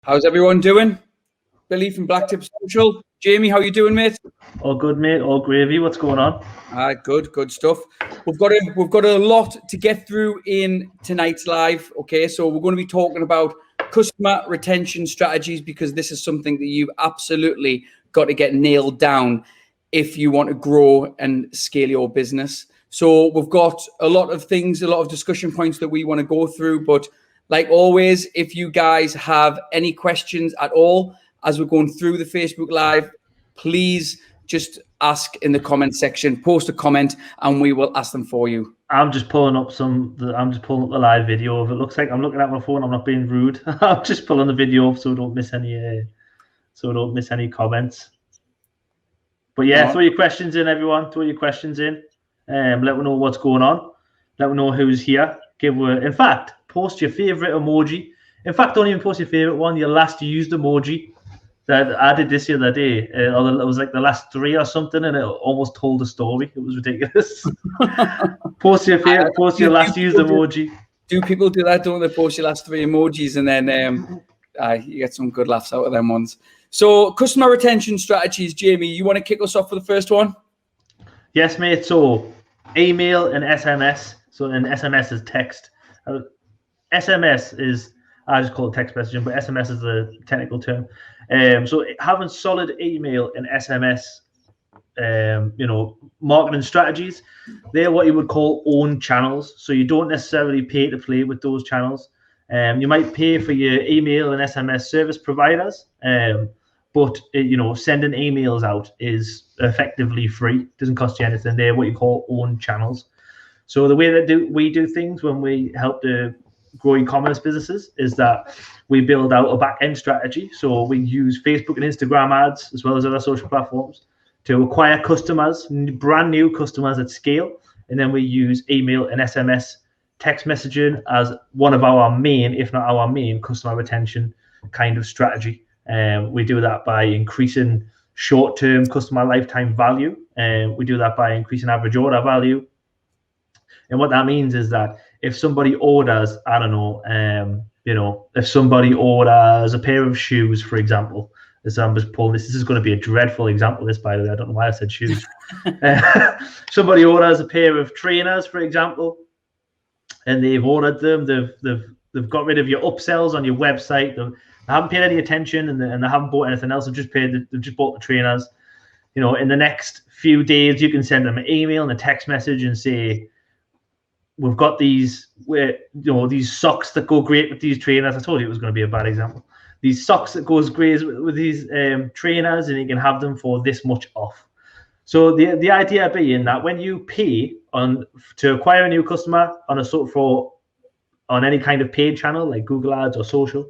How's everyone doing? Billy from Blacktip Social. Jamie, how you doing, mate? All good, mate. All gravy. What's going on? Good stuff. We've got a lot to get through in tonight's live. Okay, so we're going to be talking about customer retention strategies because this is something that you've absolutely got to get nailed down if you want to grow and scale your business. So we've got a lot of things, a lot of discussion points that we want to go through. But like always, if you guys have any questions at all as we're going through the Facebook Live, please just ask in the comment section, post a comment, and we will ask them for you. I'm just pulling up the live video. If it looks like I'm looking at my phone, I'm not being rude. I'm just pulling the video up so we don't miss any comments. But yeah, throw your questions in, everyone. Throw your questions in. Let me know what's going on. Let me know who's here. In fact, post your favorite emoji. In fact, don't even post your favorite one. Your last used emoji. That I did this the other day. It was like the last 3 or something, and it almost told a story. It was ridiculous. Post your favorite. Post your last used emoji. Do people do that? Don't they post your last 3 emojis, and then you get some good laughs out of them ones. So, customer retention strategies, Jamie. You want to kick us off for the first one? Yes, mate. So, email and SMS. So, an SMS is text. SMS is, I just call it text messaging, but SMS is the technical term. So having solid email and SMS, marketing strategies, they're what you would call own channels. So you don't necessarily pay to play with those channels. You might pay for your email and SMS service providers, but sending emails out is effectively free. It doesn't cost you anything. They're what you call own channels. So the way that we do things when we help to grow e-commerce businesses is that we build out a back-end strategy. So we use Facebook and Instagram ads as well as other social platforms to acquire customers, brand new customers at scale. And then we use email and SMS text messaging as one of our main, if not our main, customer retention kind of strategy. We do that by increasing short-term customer lifetime value. We do that by increasing average order value. And what that means is that if somebody orders, I don't know, if somebody orders a pair of shoes, for example, as I'm just pulling this is going to be a dreadful example, this, by the way, I don't know why I said shoes. Somebody orders a pair of trainers, for example, and they've ordered them, they've got rid of your upsells on your website, they haven't paid any attention, and they haven't bought anything else, they've just bought the trainers. In the next few days, you can send them an email and a text message and say, we've got these socks that go great with these trainers. I told you it was going to be a bad example. These socks that goes great with these trainers, and you can have them for this much off. So the idea being that when you pay to acquire a new customer on any kind of paid channel like Google Ads or social,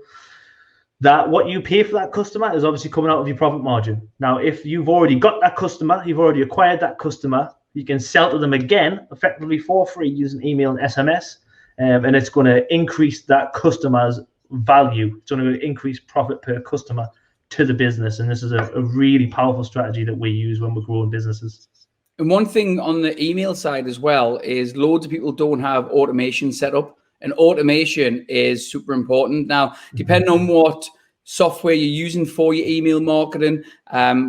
that what you pay for that customer is obviously coming out of your profit margin. Now, if you've already got that customer, you've already acquired that customer, you can sell to them again effectively for free using email and SMS, and it's going to increase that customer's value. It's going to increase profit per customer to the business, and this is a really powerful strategy that we use when we're growing businesses. And one thing on the email side as well is loads of people don't have automation set up, and automation is super important. Now, depending on what software you're using for your email marketing,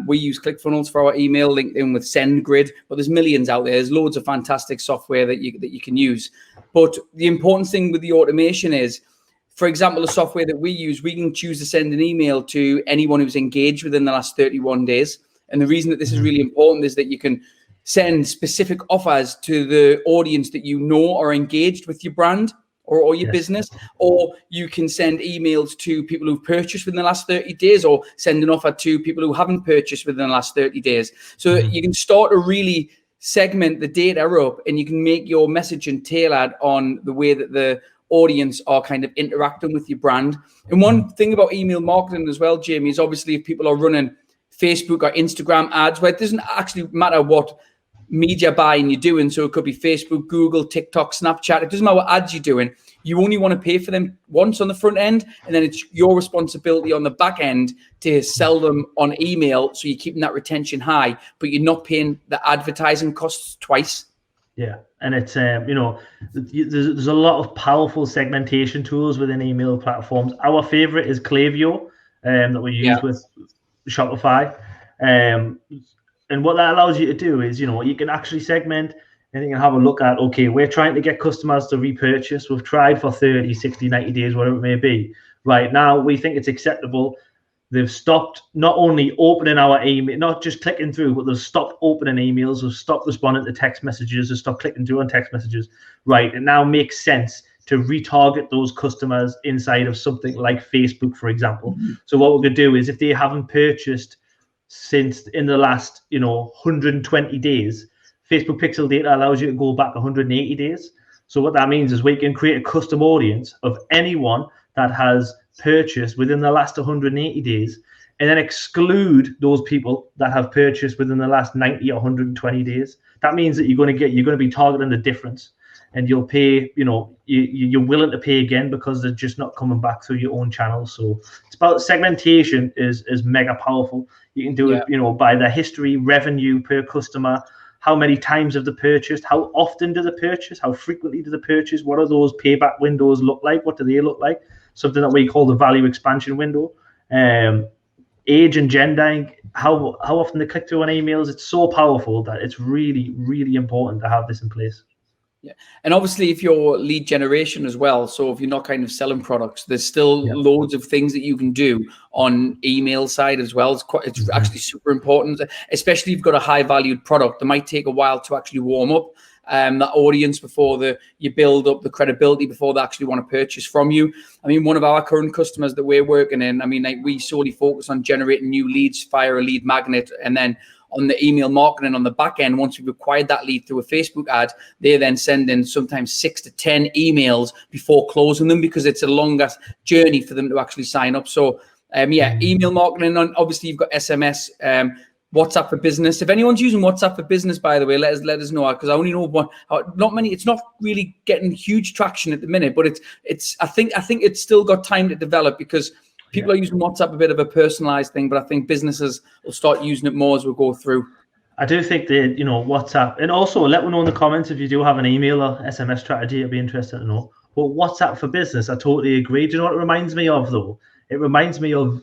we use ClickFunnels for our email, linked in with SendGrid, but there's millions out there. There's loads of fantastic software that you can use. But the important thing with the automation is, for example, the software that we use, we can choose to send an email to anyone who's engaged within the last 31 days. And the reason that this is really important is that you can send specific offers to the audience that you know are engaged with your brand or your business, or you can send emails to people who've purchased within the last 30 days, or send an offer to people who haven't purchased within the last 30 days. So you can start to really segment the data up, and you can make your messaging tailored on the way that the audience are kind of interacting with your brand. And one thing about email marketing as well, Jamie, is obviously if people are running Facebook or Instagram ads, where it doesn't actually matter what media buying you're doing. So it could be Facebook, Google, TikTok, Snapchat. It doesn't matter what ads you're doing. You only want to pay for them once on the front end, and then it's your responsibility on the back end to sell them on email. So you're keeping that retention high, but you're not paying the advertising costs twice. Yeah, and it's there's a lot of powerful segmentation tools within email platforms. Our favorite is Klaviyo. that we use with Shopify. And what that allows you to do is, you can actually segment and you can have a look at, okay, we're trying to get customers to repurchase. We've tried for 30, 60, 90 days, whatever it may be. Right now, we think it's acceptable. They've stopped not only opening our email, not just clicking through, but they've stopped opening emails, they've stopped responding to text messages, they've stopped clicking through on text messages. Right, it now makes sense to retarget those customers inside of something like Facebook, for example. So what we're going to do is, if they haven't purchased since in the last 120 days, Facebook pixel data allows you to go back 180 days. So what that means is we can create a custom audience of anyone that has purchased within the last 180 days, and then exclude those people that have purchased within the last 90 or 120 days. That means that you're going to be targeting the difference, and you'll pay, you're willing to pay again because they're just not coming back through your own channels. So it's about segmentation is mega powerful. You can do it, by the history, revenue per customer, how many times have they purchased, how often do they purchase, how frequently do they purchase, what are those payback windows look like, what do they look like? Something that we call the value expansion window. Age and gender, how often they click through on emails. It's so powerful that it's really, really important to have this in place. Yeah, and obviously if you're lead generation as well, so if you're not kind of selling products, there's still loads of things that you can do on email side as well. It's actually super important, especially if you've got a high valued product. It might take a while to actually warm up that audience before you build up the credibility before they actually want to purchase from you. I mean, one of our current customers that we're working in, I mean, like, we solely focus on generating new leads via a lead magnet, and then on the email marketing on the back end, once we've acquired that lead through a Facebook ad, they then send in sometimes 6 to 10 emails before closing them, because it's a longer journey for them to actually sign up. So email marketing, and obviously you've got SMS, WhatsApp for Business. If anyone's using WhatsApp for Business, by the way, let us know, because I only know not many. It's not really getting huge traction at the minute, but I think it's still got time to develop, because people are using WhatsApp a bit of a personalized thing, but I think businesses will start using it more as we go through. I do think that, WhatsApp, and also let me know in the comments if you do have an email or SMS strategy. I'd be interested to know. But WhatsApp for Business, I totally agree. Do you know what it reminds me of, though? It reminds me of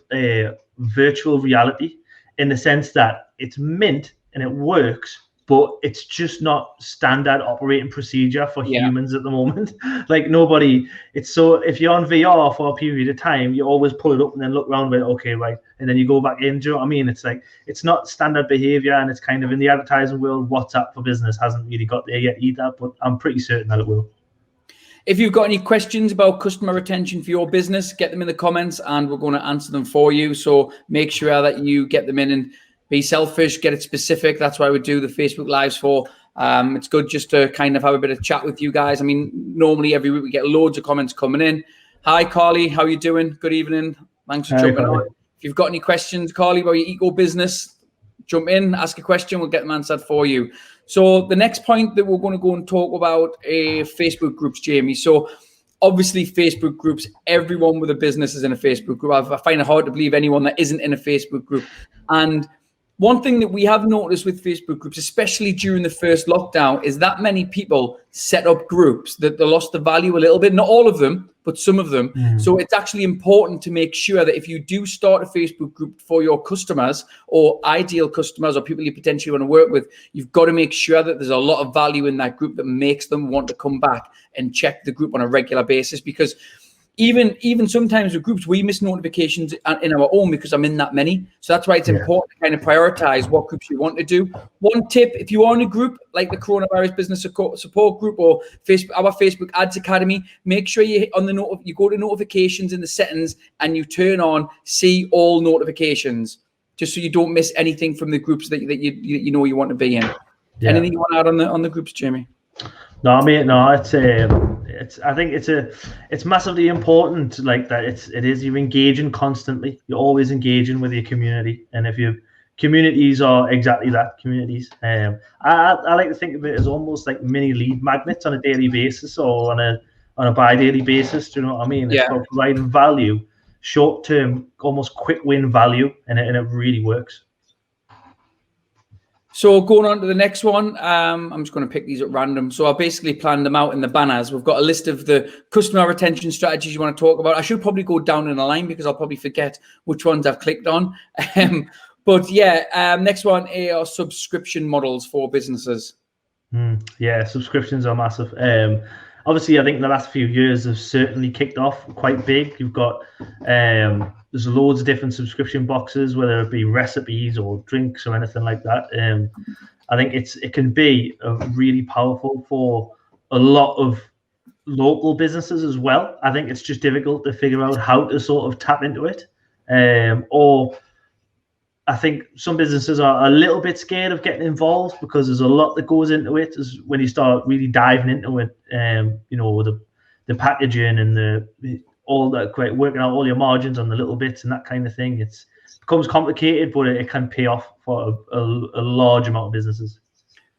virtual reality, in the sense that it's mint and it works, but it's just not standard operating procedure for humans at the moment. Like, it's so, if you're on VR for a period of time, you always pull it up and then look around with, okay, right, and then you go back in. Do you know what I mean? It's like, it's not standard behavior, and it's kind of, in the advertising world, WhatsApp for Business hasn't really got there yet either, but I'm pretty certain that it will. If you've got any questions about customer retention for your business, get them in the comments and we're going to answer them for you. So make sure that you get them in and be selfish, get it specific. That's why we do the Facebook Lives for. It's good just to kind of have a bit of chat with you guys. I mean, normally every week we get loads of comments coming in. Hi, Carly. How you doing? Good evening. Thanks for jumping on. If you've got any questions, Carly, about your eco business, jump in, ask a question. We'll get them answered for you. So the next point that we're going to go and talk about Facebook groups, Jamie. So obviously Facebook groups, everyone with a business is in a Facebook group. I find it hard to believe anyone that isn't in a Facebook group. And one thing that we have noticed with Facebook groups, especially during the first lockdown, is that many people set up groups that they lost the value a little bit. Not all of them, but some of them. So it's actually important to make sure that if you do start a Facebook group for your customers or ideal customers or people you potentially want to work with, you've got to make sure that there's a lot of value in that group that makes them want to come back and check the group on a regular basis. Because even sometimes with groups, we miss notifications in our own because I'm in that many. So that's why it's important to kind of prioritize what groups you want to do. One tip, if you are in a group like the Coronavirus Business Support Group or our Facebook Ads Academy, make sure you go to notifications in the settings and you turn on see all notifications, just so you don't miss anything from the groups that you know you want to be in. Anything you want to add on the groups, Jamie? No, mate. No, it's. I think it's massively important. Like that, it is. You're engaging constantly. You're always engaging with your community, and if your communities are exactly that, communities. I like to think of it as almost like mini lead magnets on a daily basis or on a bi-daily basis. Do you know what I mean? It's about providing value, short term, almost quick win value, and it really works. So going on to the next one, I'm just going to pick these at random. So I basically planned them out in the banners. We've got a list of the customer retention strategies you want to talk about. I should probably go down in a line because I'll probably forget which ones I've clicked on. But yeah, next one are subscription models for businesses. Yeah, subscriptions are massive. Obviously, I think the last few years have certainly kicked off quite big. You've got there's loads of different subscription boxes, whether it be recipes or drinks or anything like that. I think it can be really powerful for a lot of local businesses as well. I think it's just difficult to figure out how to sort of tap into it, or I think some businesses are a little bit scared of getting involved because there's a lot that goes into it. Is when you start really diving into it, the packaging and all that, working out all your margins on the little bits and that kind of thing. It becomes complicated, but it can pay off for a large amount of businesses.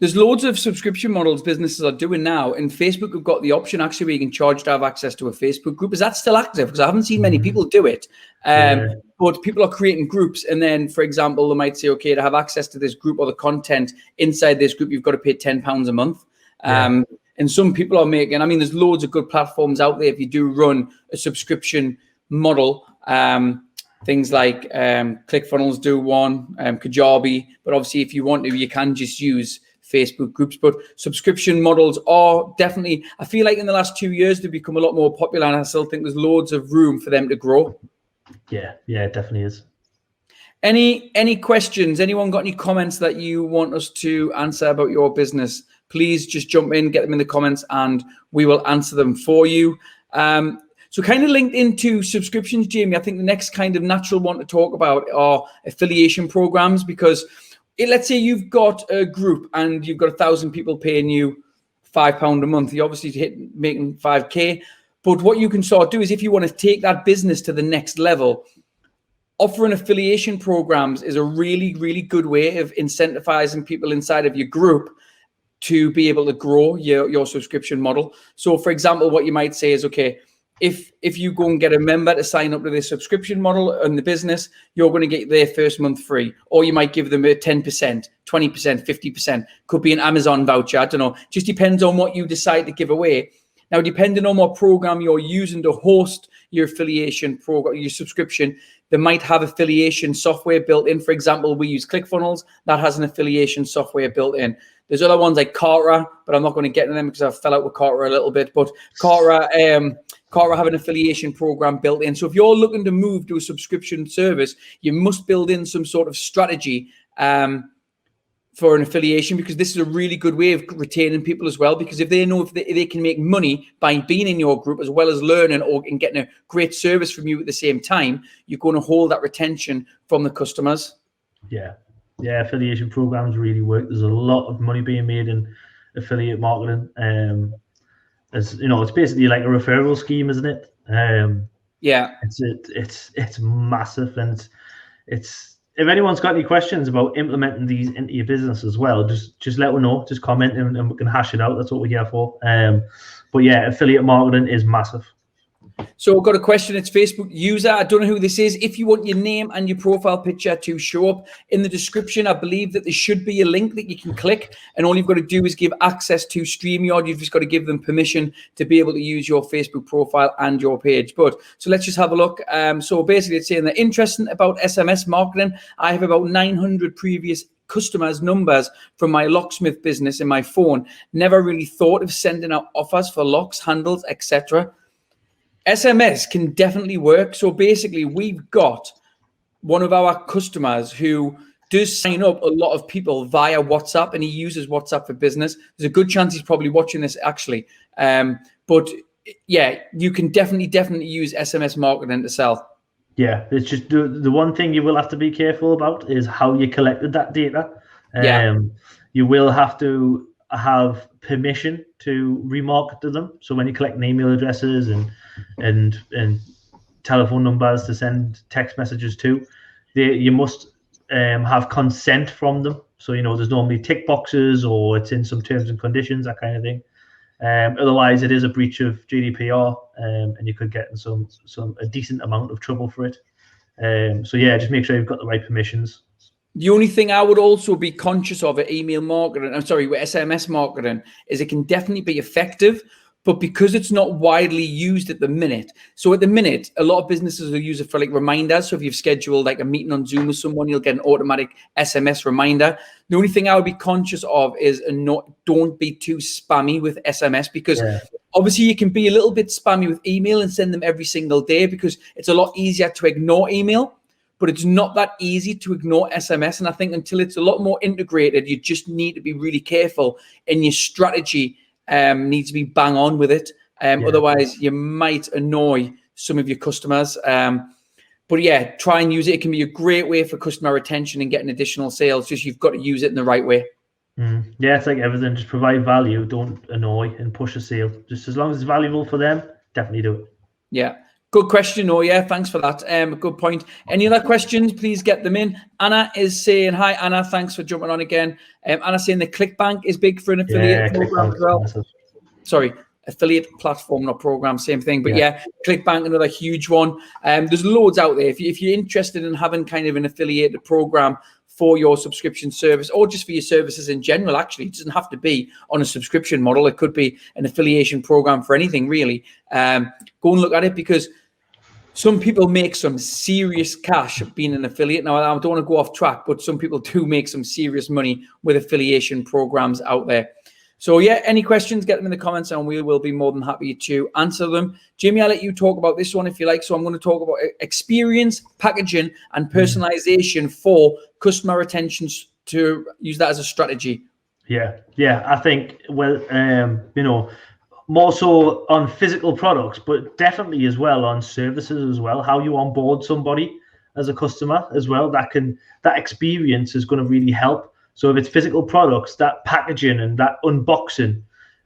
There's loads of subscription models businesses are doing now. In Facebook, we've got the option actually where you can charge to have access to a Facebook group. Is that still active? Because I haven't seen many people do it. But people are creating groups. And then, for example, they might say, okay, to have access to this group or the content inside this group, you've got to pay £10 a month. And some people are making, I mean, there's loads of good platforms out there if you do run a subscription model. Things like ClickFunnels do one, Kajabi. But obviously, if you want to, you can just use Facebook groups. But subscription models are definitely, I feel like in the last 2 years, they've become a lot more popular. And I still think there's loads of room for them to grow. Yeah, it definitely is. Any questions? Anyone got any comments that you want us to answer about your business? Please just jump in, get them in the comments, and we will answer them for you. So kind of linked into subscriptions, Jamie, I think the next kind of natural one to talk about are affiliation programs, because let's say you've got a group and you've got 1,000 people paying you £5 a month. You obviously making 5K. But what you can sort of do is if you want to take that business to the next level, offering affiliation programs is a really, really good way of incentivizing people inside of your group to be able to grow your subscription model. So, for example, what you might say is, okay, if you go and get a member to sign up to this subscription model in the business, you're going to get their first month free. Or you might give them a 10%, 20%, 50%. Could be an Amazon voucher. I don't know. Just depends on what you decide to give away. Now, depending on what program you're using to host your affiliation program, your subscription, they might have affiliation software built in. For example, we use ClickFunnels. That has an affiliation software built in. There's other ones like Carter, but I'm not going to get into them because I fell out with Carter a little bit. But Carter have an affiliation program built in. So if you're looking to move to a subscription service, you must build in some sort of strategy for an affiliation, because this is a really good way of retaining people as well. Because if they know if they can make money by being in your group as well as learning and getting a great service from you at the same time, you're going to hold that retention from the customers. Yeah, affiliation programs really work. There's a lot of money being made in affiliate marketing. As you know, it's basically like a referral scheme, isn't it? It's massive, and it's if anyone's got any questions about implementing these into your business as well, just let me know. Just comment and we can hash it out. That's what we're here for. But yeah, affiliate marketing is massive. So I've got a question. It's Facebook user. I don't know who this is. If you want your name and your profile picture to show up in the description, I believe that there should be a link that you can click, and all you've got to do is give access to StreamYard. You've just got to give them permission to be able to use your Facebook profile and your page. So let's just have a look. So basically it's saying that interesting about SMS marketing. I have about 900 previous customers' numbers from my locksmith business in my phone. Never really thought of sending out offers for locks, handles, etc. SMS can definitely work. So basically, we've got one of our customers who does sign up a lot of people via WhatsApp, and he uses WhatsApp for business. There's a good chance he's probably watching this actually. But yeah, you can definitely use SMS marketing to sell. Yeah, it's just the one thing you will have to be careful about is how you collected that data. You will have to have permission to remarket to them. So when you collect email addresses and telephone numbers to send text messages to, you must have consent from them. So there's normally tick boxes, or it's in some terms and conditions, that kind of thing. Otherwise, it is a breach of GDPR, and you could get in a decent amount of trouble for it. So yeah, just make sure you've got the right permissions. The only thing I would also be conscious of at email marketing, with SMS marketing, is it can definitely be effective, but because it's not widely used at the minute. So at the minute, a lot of businesses will use it for like reminders. So if you've scheduled like a meeting on Zoom with someone, you'll get an automatic SMS reminder. The only thing I would be conscious of is don't be too spammy with SMS, because obviously you can be a little bit spammy with email and send them every single day, because it's a lot easier to ignore email, but it's not that easy to ignore SMS. And I think until it's a lot more integrated, you just need to be really careful, and your strategy needs to be bang on with it. Otherwise, you might annoy some of your customers. But yeah, try and use it. It can be a great way for customer retention and getting additional sales. Just you've got to use it in the right way. Yeah, it's like everything. Just provide value. Don't annoy and push a sale. Just as long as it's valuable for them, definitely do it. Yeah. Good question. Oh, yeah. Thanks for that. Good point. Any other questions? Please get them in. Anna is saying, hi, Anna. Thanks for jumping on again. Anna saying the ClickBank is big for an affiliate program as well. Sorry, affiliate platform, not program, same thing. But yeah, ClickBank, another huge one. There's loads out there. If you're interested in having kind of an affiliated program for your subscription service, or just for your services in general, actually, it doesn't have to be on a subscription model. It could be an affiliation program for anything, really. Go and look at it, because some people make some serious cash being an affiliate. Now, I don't want to go off track, but some people do make some serious money with affiliation programs out there. So yeah, any questions, get them in the comments and we will be more than happy to answer them. Jamie, I'll let you talk about this one if you like. So I'm going to talk about experience, packaging, and personalization for customer retention, to use that as a strategy. Yeah, I think, more so on physical products, but definitely as well on services as well. How you onboard somebody as a customer as well, that experience is going to really help. So if it's physical products, that packaging and that unboxing,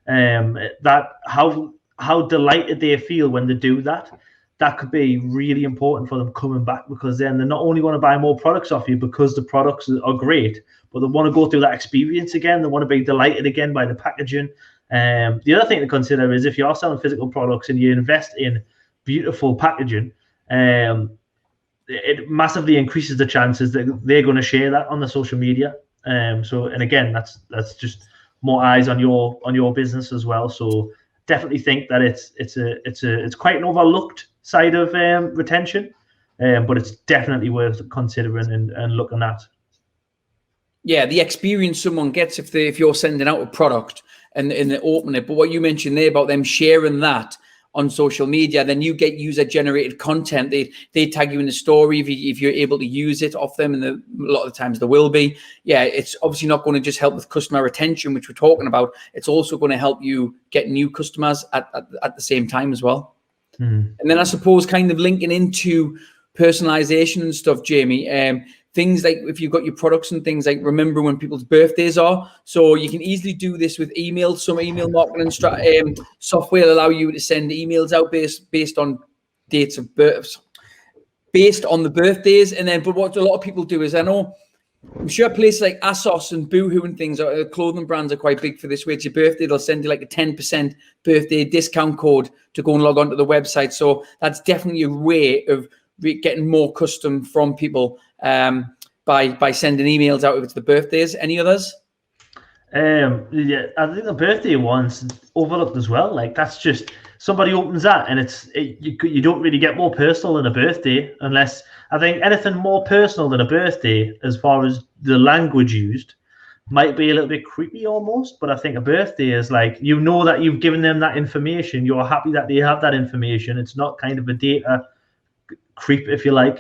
that how delighted they feel when they do that, that could be really important for them coming back, because then they're not only going to buy more products off you because the products are great, but they want to go through that experience again. They want to be delighted again by the packaging. The other thing to consider is if you're selling physical products and you invest in beautiful packaging, it massively increases the chances that they're going to share that on the social media. And again, that's just more eyes on your business as well. So definitely think that it's quite an overlooked side of retention, but it's definitely worth considering and looking at. Yeah, the experience someone gets if you're sending out a product and they open it. But what you mentioned there about them sharing that on social media, then you get user-generated content. They tag you in the story if you're able to use it off them, and a lot of the times there will be. Yeah, it's obviously not going to just help with customer retention, which we're talking about. It's also going to help you get new customers at the same time as well. And then I suppose kind of linking into personalization and stuff, Jamie, things like if you've got your products and things like remember when people's birthdays are. So you can easily do this with email. Some email marketing software allow you to send emails out based on dates of birth, based on the birthdays. And then, but what a lot of people do is, I'm sure places like ASOS and Boohoo and things, clothing brands are quite big for this. Where it's your birthday, they'll send you like a 10% birthday discount code to go and log onto the website. So that's definitely a way of getting more custom from people by sending emails out if it's the birthdays. Any others? Yeah, I think the birthday one's overlooked as well. Like that's just somebody opens that and you don't really get more personal than a birthday, unless I think anything more personal than a birthday as far as the language used might be a little bit creepy almost. But I think a birthday is like, you know that you've given them that information. You're happy that they have that information. It's not kind of a data creep, if you like.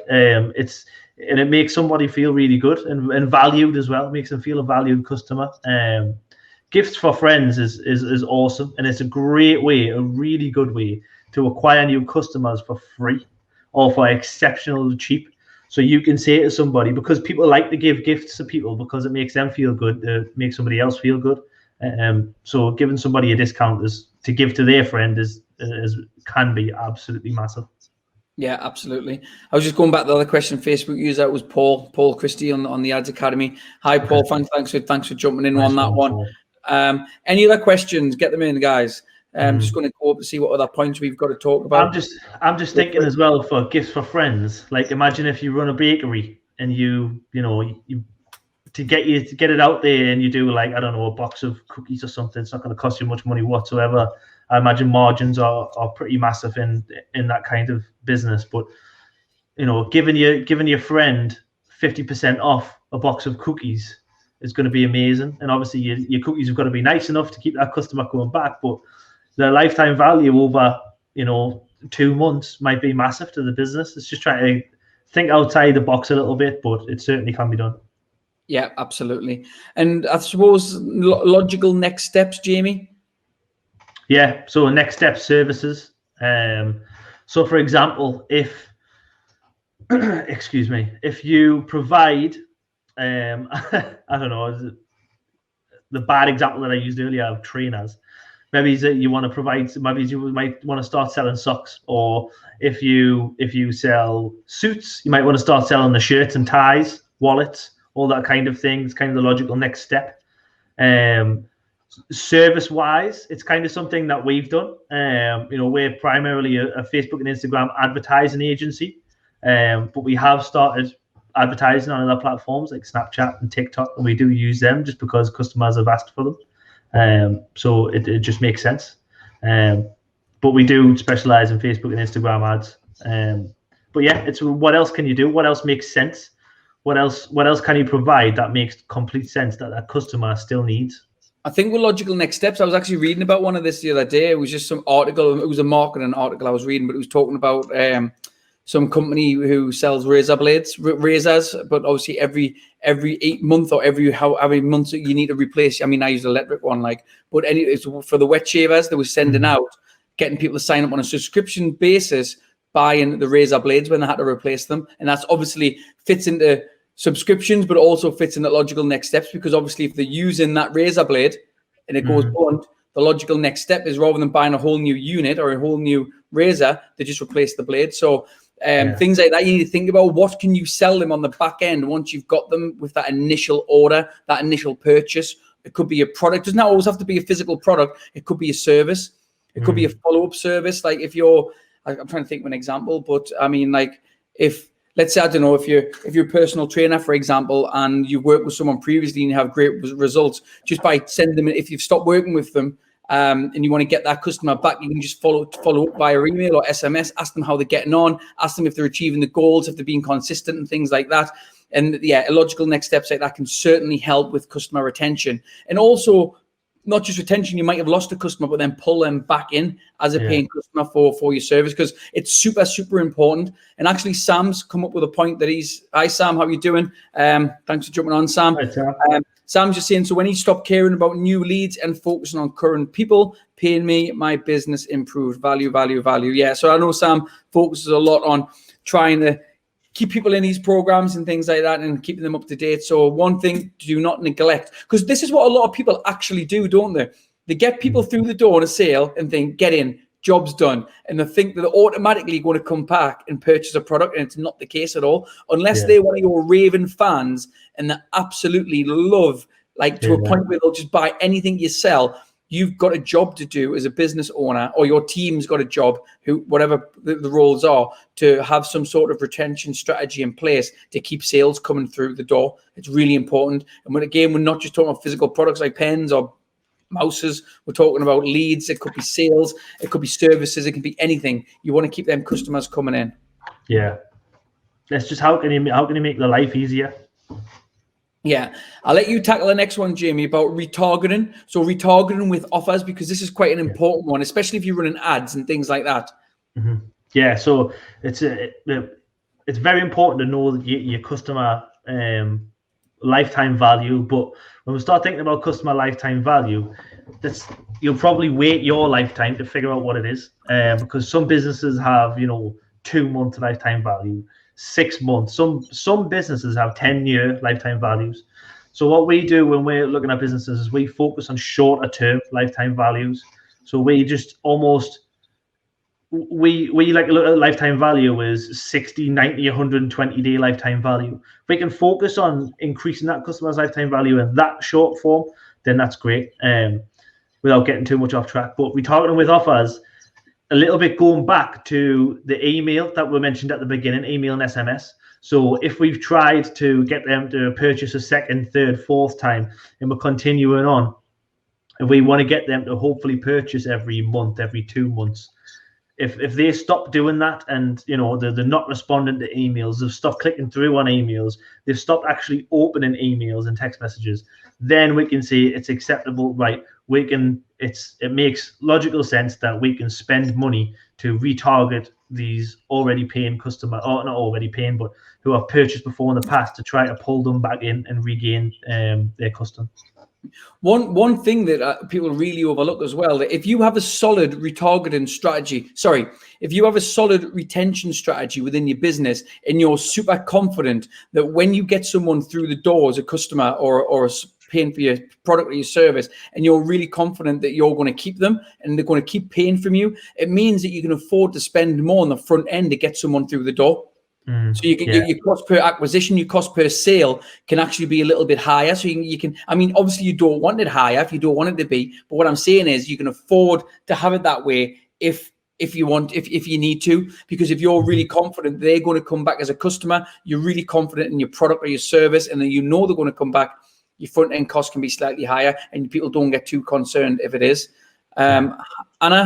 It makes somebody feel really good and valued as well. It makes them feel a valued customer. Gifts for friends is awesome, and it's a great way, a really good way to acquire new customers for free or for exceptionally cheap. So you can say to somebody, because people like to give gifts to people because it makes them feel good, it makes somebody else feel good. So giving somebody a discount to give to their friend can be absolutely massive. Yeah, absolutely. I was just going back to the other question. Facebook user was Paul Christie on the Ads Academy. Hi, Paul. Thanks for jumping in on that one. Any other questions? Get them in, guys. I'm just going to go up to see what other points we've got to talk about. I'm just thinking as well for gifts for friends. Like imagine if you run a bakery and you to get it out there, and you do like, I don't know, a box of cookies or something, it's not going to cost you much money whatsoever. I imagine margins are pretty massive in that kind of business. But giving your friend 50% off a box of cookies is going to be amazing. And obviously your cookies have got to be nice enough to keep that customer coming back, but the lifetime value over 2 months might be massive to the business. It's just trying to think outside the box a little bit, but it certainly can be done. Yeah, absolutely. And I suppose logical next steps, Jamie. Yeah, so next step services. So for example, if excuse me, if you provide I don't know, the bad example that I used earlier of trainers, maybe you want to provide, maybe you might want to start selling socks, or if you sell suits, you might want to start selling the shirts and ties, wallets, all that kind of thing. It's kind of the logical next step. Service wise, it's kind of something that we've done. We're primarily a Facebook and Instagram advertising agency, but we have started advertising on other platforms like Snapchat and TikTok, and we do use them just because customers have asked for them. So it just makes sense. But we do specialize in Facebook and Instagram ads. But yeah, it's what else can you do? What else makes sense? What else can you provide that makes complete sense that customer still needs? I think with logical next steps, I was actually reading about one of this the other day. It was just some article. It was a marketing article I was reading, but it was talking about some company who sells razors, but obviously every 8 months or every month you need to replace. I mean, I use an electric one, but it's for the wet shavers they were sending out, getting people to sign up on a subscription basis, buying the razor blades when they had to replace them. And that's obviously fits into subscriptions, but also fits in the logical next steps, because obviously if they're using that razor blade and it goes blunt, the logical next step is, rather than buying a whole new unit or a whole new razor, they just replace the blade. So things like that you need to think about. What can you sell them on the back end once you've got them with that initial order, that initial purchase? It could be a product. It doesn't always have to be a physical product. It could be a service. It could be a follow-up service. Like if I'm trying to think of an example, but I mean, like if, let's say, I don't know, if you're a personal trainer, for example, and you've worked with someone previously and you have great results, just by sending them, if you've stopped working with them and you want to get that customer back, you can just follow up via email or SMS, ask them how they're getting on, ask them if they're achieving the goals, if they're being consistent and things like that. And yeah, a logical next steps like that can certainly help with customer retention. And also, not just retention, you might have lost a customer, but then pull them back in as a paying customer for your service, because it's super, super important. And actually, Sam's come up with a point that hi, Sam, how are you doing? Thanks for jumping on, Sam. Hi, Sam's just saying, so when he stopped caring about new leads and focusing on current people paying me, my business improved. Value, value, value. Yeah, so I know Sam focuses a lot on trying to keep people in these programs and things like that and keeping them up to date. So one thing, do not neglect, because this is what a lot of people actually do, don't they? They get people through the door in a sale and think, get in, job's done. And they think that they're automatically going to come back and purchase a product, and it's not the case at all. Unless they're one of your raving fans and they absolutely love, to a point where they'll just buy anything you sell. You've got a job to do as a business owner, or your team's got a job, whatever the roles are, to have some sort of retention strategy in place to keep sales coming through the door. It's really important. And we're not just talking about physical products like pens or mouses. We're talking about leads. It could be sales. It could be services. It can be anything. You want to keep them customers coming in. Yeah. That's just how can you make their life easier? Yeah, I'll let you tackle the next one, Jamie, about retargeting. So retargeting with offers, because this is quite an important one, especially if you're running ads and things like that. Yeah, so it's very important to know your customer lifetime value. But when we start thinking about customer lifetime value, you'll probably wait your lifetime to figure out what it is, because some businesses have 2 month lifetime value, 6 months. Some businesses have 10-year lifetime values. So what we do when we're looking at businesses is we focus on shorter term lifetime values. So we just we like look at lifetime value is 60, 90, 120 day lifetime value. If we can focus on increasing that customer's lifetime value in that short form, then that's great. Without getting too much off track. But retargeting with offers, a little bit going back to the email that we mentioned at the beginning, email and SMS. So if we've tried to get them to purchase a second, third, fourth time, and we're continuing on, and we want to get them to hopefully purchase every month, every 2 months, if they stop doing that, and they're not responding to emails, they've stopped clicking through on emails, they've stopped actually opening emails and text messages, then we can say it's acceptable, right? It makes logical sense that we can spend money to retarget these already paying customer, or not already paying, but who have purchased before in the past, to try to pull them back in and regain their custom. One thing that people really overlook as well, that if you have a solid retargeting strategy, if you have a solid retention strategy within your business, and you're super confident that when you get someone through the door as a customer or paying for your product or your service, and you're really confident that you're going to keep them and they're going to keep paying from you, it means that you can afford to spend more on the front end to get someone through the door. So you can your cost per acquisition, your cost per sale can actually be a little bit higher. So you can, I mean, obviously you don't want it higher if you don't want it to be, but what I'm saying is you can afford to have it that way if you want, if you need to, because if you're really confident they're going to come back as a customer, you're really confident in your product or your service, and then they're going to come back, your front end cost can be slightly higher, and people don't get too concerned if it is. Anna,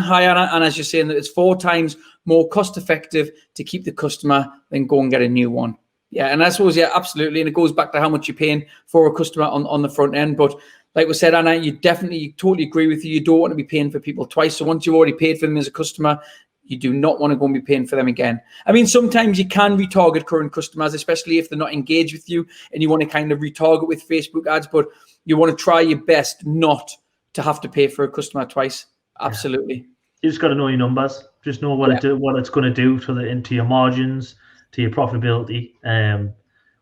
hi Anna. And as you're saying, that it's 4 times more cost effective to keep the customer than go and get a new one. Yeah, and I suppose, yeah, absolutely. And it goes back to how much you're paying for a customer on the front end. But like we said, Anna, you totally agree with you. You don't want to be paying for people twice. So once you've already paid for them as a customer, you do not want to go and be paying for them again. I mean, sometimes you can retarget current customers, especially if they're not engaged with you and you want to kind of retarget with Facebook ads, but you want to try your best not to have to pay for a customer twice. Absolutely. You just got to know your numbers. Just know what it's going to do into your margins, to your profitability.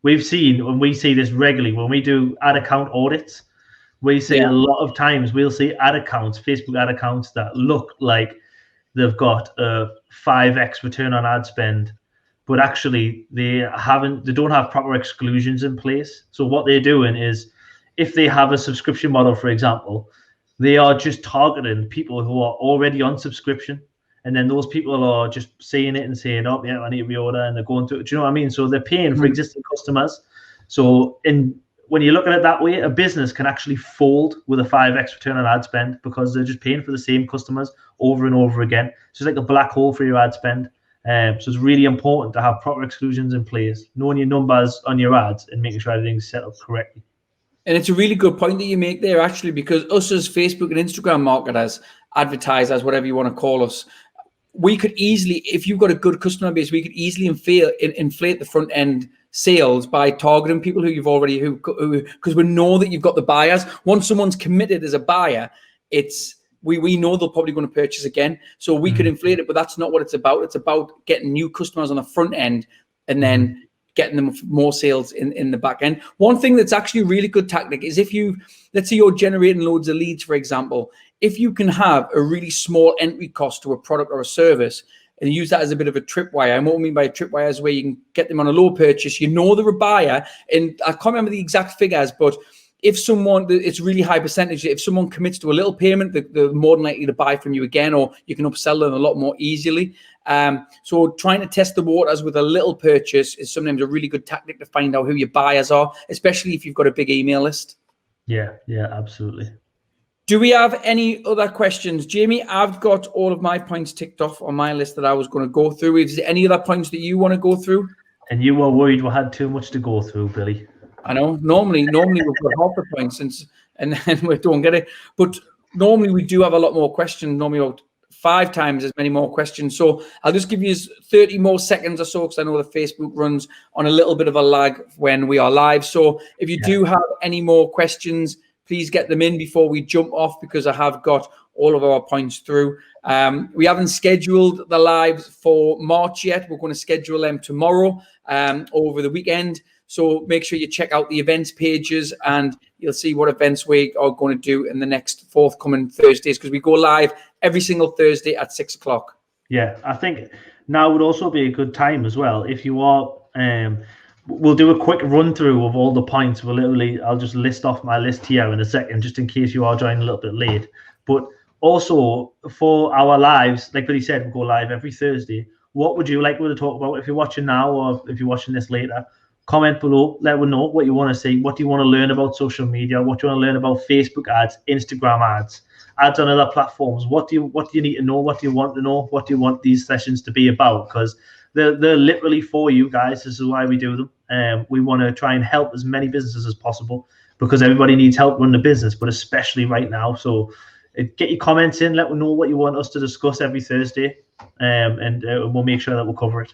We see this regularly when we do ad account audits. We see a lot of times we'll see Facebook ad accounts that look like they've got a 5x return on ad spend, but actually they don't have proper exclusions in place. So what they're doing is, if they have a subscription model, for example, they are just targeting people who are already on subscription. And then those people are just seeing it and saying, oh, yeah, I need to reorder. And they're going through it. Do you know what I mean? So they're paying for existing customers. So when you look at it that way, a business can actually fold with a 5x return on ad spend, because they're just paying for the same customers over and over again. It's just like a black hole for your ad spend. So it's really important to have proper exclusions in place, knowing your numbers on your ads and making sure everything's set up correctly. And it's a really good point that you make there, actually, because us as Facebook and Instagram marketers, advertisers, whatever you want to call us, we could easily, if you've got a good customer base, we could easily inflate the front end sales by targeting people who you've already, because we know that you've got the buyers. Once someone's committed as a buyer, we know they're probably going to purchase again. So we could inflate it, but that's not what it's about. It's about getting new customers on the front end and then getting them more sales in the back end. One thing that's actually a really good tactic is, let's say you're generating loads of leads, for example, if you can have a really small entry cost to a product or a service and use that as a bit of a tripwire. And what I mean by a tripwire is where you can get them on a low purchase, they're a buyer, and I can't remember the exact figures, but if it's really high percentage, if someone commits to a little payment, they're more than likely to buy from you again, or you can upsell them a lot more easily. So trying to test the waters with a little purchase is sometimes a really good tactic to find out who your buyers are, especially if you've got a big email list. Yeah, absolutely. Do we have any other questions? Jamie, I've got all of my points ticked off on my list that I was going to go through. Is there any other points that you want to go through? And you were worried we had too much to go through, Billy. I know. Normally we've got half the points and then we don't get it. But normally we do have a lot more questions, normally about 5 times as many more questions. So I'll just give you 30 more seconds or so, because I know that Facebook runs on a little bit of a lag when we are live. So if you do have any more questions, please get them in before we jump off, because I have got all of our points through. We haven't scheduled the lives for March yet. We're going to schedule them tomorrow over the weekend. So make sure you check out the events pages and you'll see what events we are going to do in the next forthcoming Thursdays, because we go live every single Thursday at 6 o'clock. Yeah, I think now would also be a good time as well. If you are, we'll do a quick run through of all the points. I'll just list off my list here in a second, just in case you are joining a little bit late. But also for our lives, like Billy said, we go live every Thursday. What would you like me to talk about? If you're watching now or if you're watching this later, comment below. Let me know what you want to see. What do you want to learn about social media? What do you want to learn about Facebook ads, Instagram ads, ads on other platforms? What do you need to know? What do you want to know? What do you want these sessions to be about? Because they're literally for you guys. This is why we do them. We want to try and help as many businesses as possible, because everybody needs help running a business, but especially right now. So get your comments in. Let me know what you want us to discuss every Thursday, and we'll make sure that we'll cover it.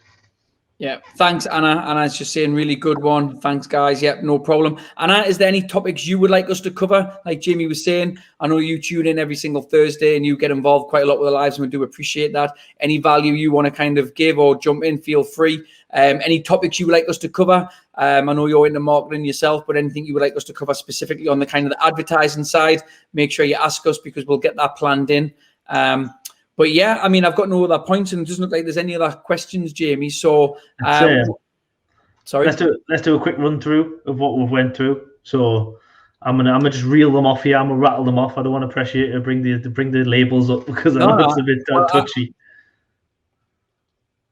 Yeah, thanks, Anna. Anna's just saying really good one. Thanks, guys. Yep, no problem. Anna, is there any topics you would like us to cover? Like Jamie was saying, I know you tune in every single Thursday and you get involved quite a lot with the lives, and we do appreciate that. Any value you want to kind of give or jump in, feel free. Any topics you would like us to cover? I know you're into marketing yourself, but anything you would like us to cover specifically on the kind of the advertising side, make sure you ask us, because we'll get that planned in. But yeah, I mean, I've got no other points, and it doesn't look like there's any other questions, Jamie. So, sorry. Let's do a quick run through of what we've went through. So, I'm gonna just reel them off here. I'm gonna rattle them off. I don't want to pressure you to bring the labels up, because I know it's a bit touchy.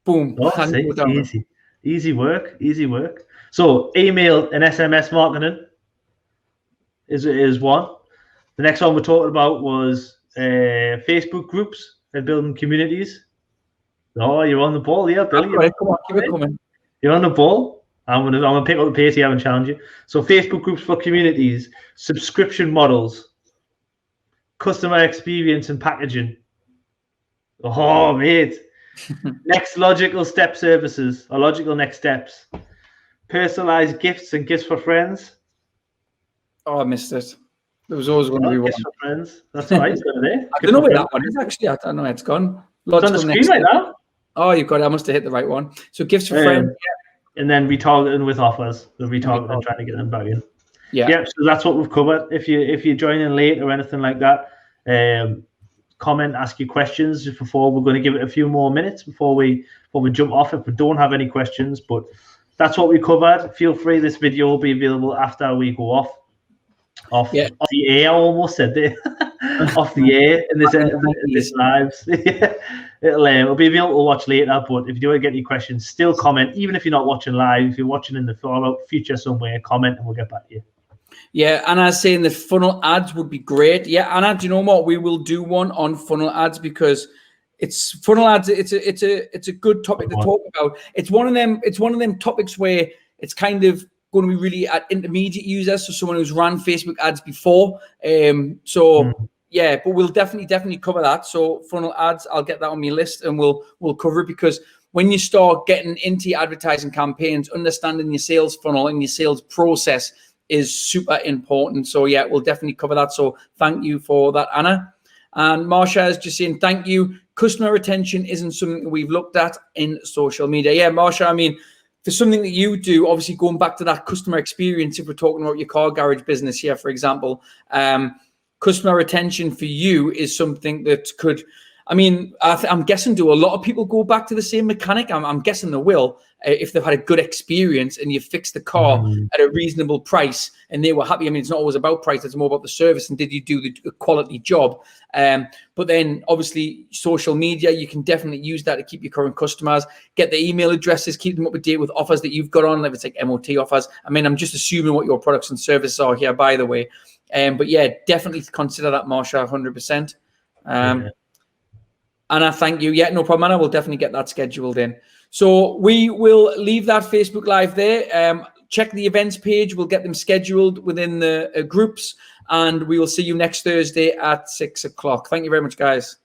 Boom. Easy work. So, email and SMS marketing is one. The next one we're talking about was Facebook groups and building communities. Oh, you're on the ball, yeah, Billy. Come on, keep it coming. You're on the ball. I'm gonna pick up the pace here and challenge you. So, Facebook groups for communities, subscription models, customer experience and packaging. Oh, mate. Next logical step services, or logical next steps. Personalized gifts and gifts for friends. Oh, I missed it. There was always going to be one. Gifts for friends. That's all right. It's there. I don't know where that one is, actually. I don't know where it's gone. It's on the screen right now. Oh, you've got it. I must have hit the right one. So gifts for friends. And then retargeting with offers. The retargeting and trying to get them back in. Yeah. So that's what we've covered. If you're joining late or anything like that, comment, ask your questions just before. We're going to give it a few more minutes before we jump off if we don't have any questions. But that's what we covered. Feel free. This video will be available after we go off the air. I almost said there. Off the air in this lives. It'll be available to watch later. But if you do want to get any questions, still comment. Even if you're not watching live, if you're watching in the follow future somewhere, comment and we'll get back to you. Yeah, Anna's saying the funnel ads would be great. Yeah, Anna, do you know what? We will do one on funnel ads, because it's funnel ads. It's a good topic to talk about. It's one of them topics where it's kind of going to be really at intermediate users, so someone who's ran Facebook ads before. Yeah, but we'll definitely cover that. So funnel ads, I'll get that on my list and we'll cover it, because when you start getting into your advertising campaigns, understanding your sales funnel and your sales process is super important. So yeah, we'll definitely cover that. So thank you for that, Anna. And Marsha is just saying, thank you. Customer retention isn't something we've looked at in social media. Yeah, Marsha, I mean, for something that you do, obviously going back to that customer experience, if we're talking about your car garage business here, for example, customer retention for you is something that could, I mean, I'm guessing, do a lot of people go back to the same mechanic? I'm guessing they will, if they've had a good experience and you fixed the car at a reasonable price and they were happy. I mean, it's not always about price, it's more about the service and did you do the quality job. But then obviously social media, you can definitely use that to keep your current customers, get the email addresses, keep them up to date with offers that you've got on, if it's like MOT offers. I mean, I'm just assuming what your products and services are here, by the way. But yeah, definitely consider that, Marsha, 100%. Anna, thank you. Yeah, no problem, Anna. We'll definitely get that scheduled in. So we will leave that Facebook Live there. Check the events page. We'll get them scheduled within the groups, and we will see you next Thursday at 6 o'clock. Thank you very much, guys.